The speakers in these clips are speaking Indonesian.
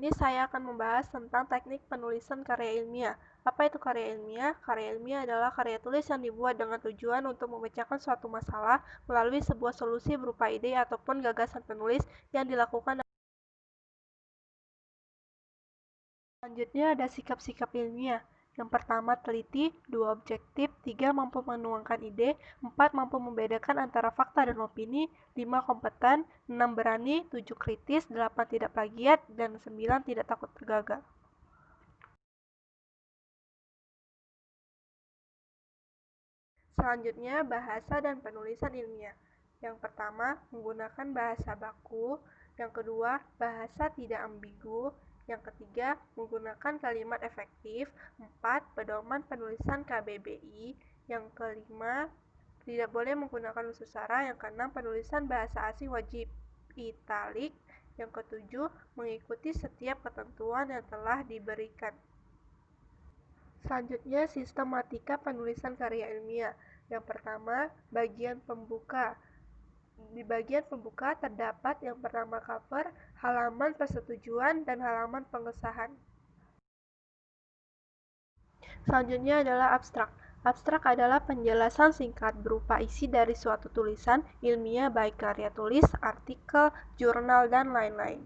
ini saya akan membahas tentang teknik penulisan karya ilmiah. Apa itu karya ilmiah? Karya ilmiah adalah karya tulis yang dibuat dengan tujuan untuk memecahkan suatu masalah melalui sebuah solusi berupa ide ataupun gagasan penulis yang dilakukan. Selanjutnya ada sikap-sikap ilmiah. Yang pertama teliti, 2 objektif, 3 mampu menuangkan ide, 4 mampu membedakan antara fakta dan opini, 5 kompeten, 6 berani, 7 kritis, 8 tidak plagiat, dan 9 tidak takut gagal. Selanjutnya bahasa dan penulisan ilmiah. Yang pertama menggunakan bahasa baku, yang kedua bahasa tidak ambigu, yang ketiga menggunakan kalimat efektif, 4 pedoman penulisan KBBI, yang kelima tidak boleh menggunakan usus sara, yang keenam penulisan bahasa asing wajib italik, yang ketujuh mengikuti setiap ketentuan yang telah diberikan. Selanjutnya sistematika penulisan karya ilmiah. Yang pertama bagian pembuka. Di bagian pembuka terdapat yang pertama cover, halaman persetujuan, dan halaman pengesahan. Selanjutnya adalah abstrak. Abstrak adalah penjelasan singkat berupa isi dari suatu tulisan ilmiah baik karya tulis, artikel, jurnal, dan lain-lain.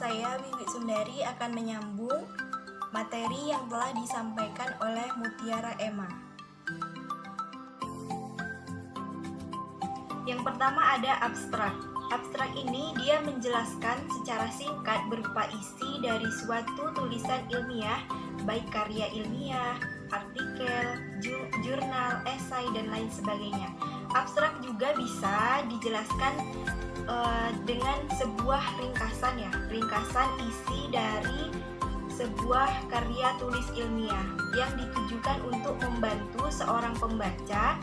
Saya Wiwi Sundari akan menyambung materi yang telah disampaikan oleh Mutiara Emma. Yang pertama ada abstrak. Abstrak ini dia menjelaskan secara singkat berupa isi dari suatu tulisan ilmiah, baik karya ilmiah, artikel, jurnal, esai, dan lain sebagainya. Abstrak juga bisa dijelaskan dengan sebuah ringkasan ringkasan isi dari sebuah karya tulis ilmiah yang ditujukan untuk membantu seorang pembaca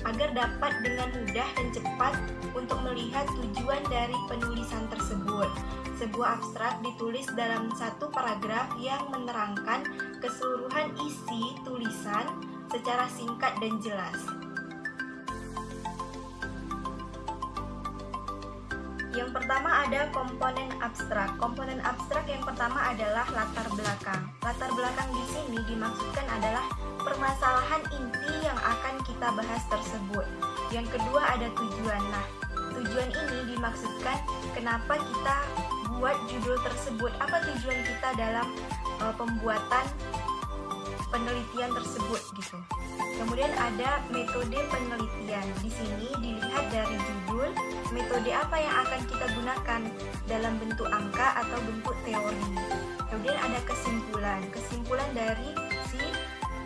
agar dapat dengan mudah dan cepat untuk melihat tujuan dari penulisan tersebut. Sebuah abstrak ditulis dalam satu paragraf yang menerangkan keseluruhan isi tulisan secara singkat dan jelas. Yang pertama ada komponen abstrak. Komponen abstrak yang pertama adalah latar belakang. Latar belakang di sini dimaksudkan adalah permasalahan inti yang akan kita bahas tersebut. Yang kedua ada tujuan. Nah, tujuan ini dimaksudkan kenapa kita buat judul tersebut. Apa tujuan kita dalam pembuatan penelitian tersebut gitu. Kemudian ada metode penelitian. Di sini dilihat dari judul, metode apa yang akan kita gunakan dalam bentuk angka atau bentuk teori. Kemudian ada kesimpulan. Kesimpulan dari si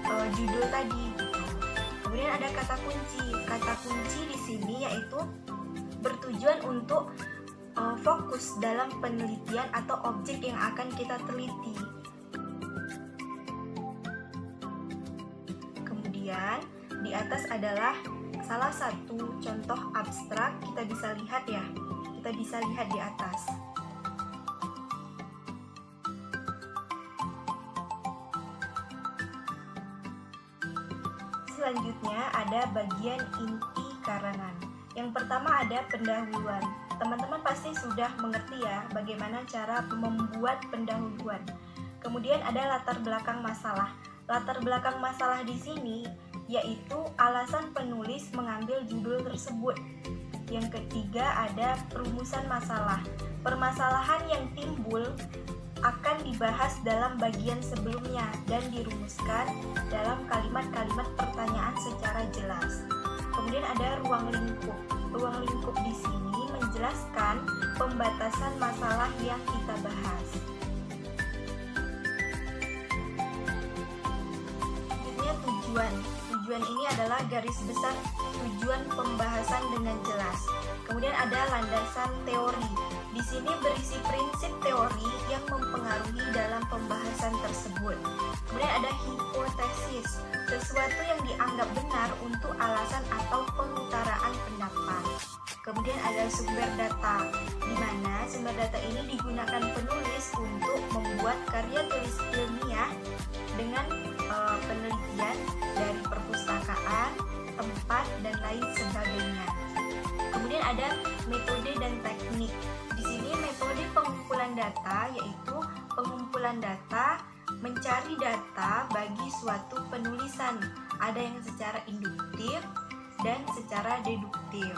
judul tadi gitu. Kemudian ada kata kunci. Kata kunci di sini yaitu bertujuan untuk fokus dalam penelitian atau objek yang akan kita teliti. Di atas adalah salah satu contoh abstrak, kita bisa lihat di atas. Selanjutnya ada bagian inti karangan. Yang pertama ada pendahuluan. Teman-teman pasti sudah mengerti ya bagaimana cara membuat pendahuluan. Kemudian ada latar belakang masalah. Latar belakang masalah di sini yaitu alasan penulis mengambil judul tersebut. Yang ketiga ada perumusan masalah. Permasalahan yang timbul akan dibahas dalam bagian sebelumnya dan dirumuskan dalam kalimat-kalimat pertanyaan secara jelas. Kemudian ada ruang lingkup. Ruang lingkup di sini menjelaskan pembatasan masalah yang kita bahas. Selanjutnya tujuan. Tujuan ini adalah garis besar tujuan pembahasan dengan jelas. Kemudian ada landasan teori. Di sini berisi prinsip teori yang mempengaruhi dalam pembahasan tersebut. Kemudian ada hipotesis, sesuatu yang dianggap benar untuk alasan atau pengutaraan pendapat. Kemudian ada sumber data, di mana sumber data ini digunakan penulis untuk membuat karya tulis ilmiah dengan penelitian dari perpustakaan, tempat, dan lain sebagainya. Kemudian ada metode dan teknik. Di sini metode pengumpulan data yaitu pengumpulan data, mencari data bagi suatu penulisan. Ada yang secara induktif dan secara deduktif.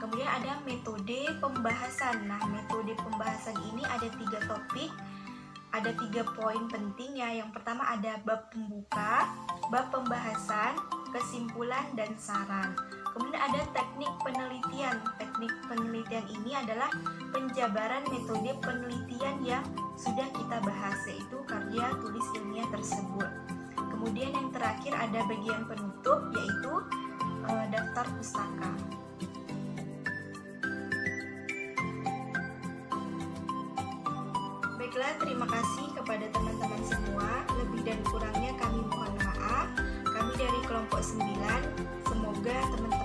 Kemudian ada metode pembahasan. Nah, metode pembahasan ini ada 3 topik, ada 3 poin penting ya. Yang pertama ada bab pembuka, bab pembahasan, kesimpulan, dan saran. Kemudian ada teknik penelitian. Teknik penelitian ini adalah penjabaran metode penelitian yang sudah kita bahas, yaitu karya tulis ilmiah tersebut. Kemudian yang terakhir ada bagian penutup, yaitu daftar pustaka. Baiklah, terima kasih kepada teman-teman semua. Lebih dan kurangnya kami mohon maaf. Kami dari kelompok 9, semoga teman-teman